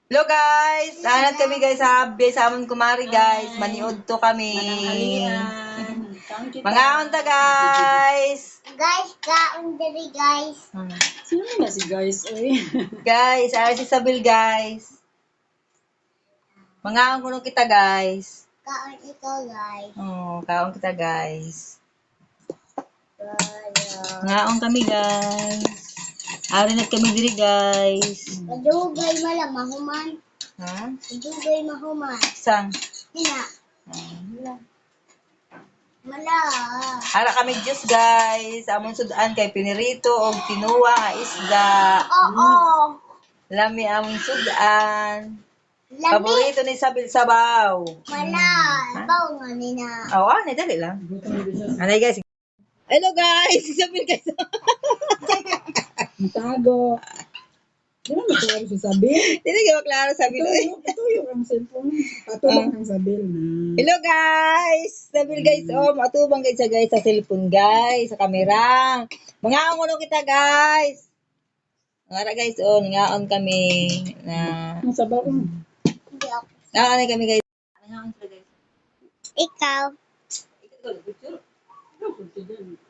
Hello guys! Nanat kami guys sa Habbe sa amon kumari guys. Maniod to kami. Mga unta guys! Guys, kaon diri guys. Sino na si guys, oy? Guys, ara si Sabil guys. Mga kuno kita guys. Kaon ito guys. Oh, kaon kita guys. Wala. Ngaon kami guys. Ari na kami diri guys. Kadugay mala mahuman. Ha? Kadugay mahuman. Sang? Hina. Mala. Ara kami Diyos guys. Amon sudan kay pinirito og tinuwa nga isda. Oo. Lami amon sudan. Lami. Paborito ni Sabil sabaw. Mala. Baw nga nina. Oh, ah, dali lang. Anay guys. Hello guys, Sabil guys. Tago. Di ba matuwari si Sabil? Dili ka maklaro Sabil. Ito yung ang cellphone. Patulong ang Sabil na. Hello guys. Sabil guys, oh, matubang guys sa cellphone guys, sa camera. Mga ngulo kita guys. Ngara guys, oh, ngaon kami na Ang sabaw ko. Hindi ako. ngaon kami guys. Ngaon sila guys. Ikaw. Ikaw, picture. Ano po siya dyan?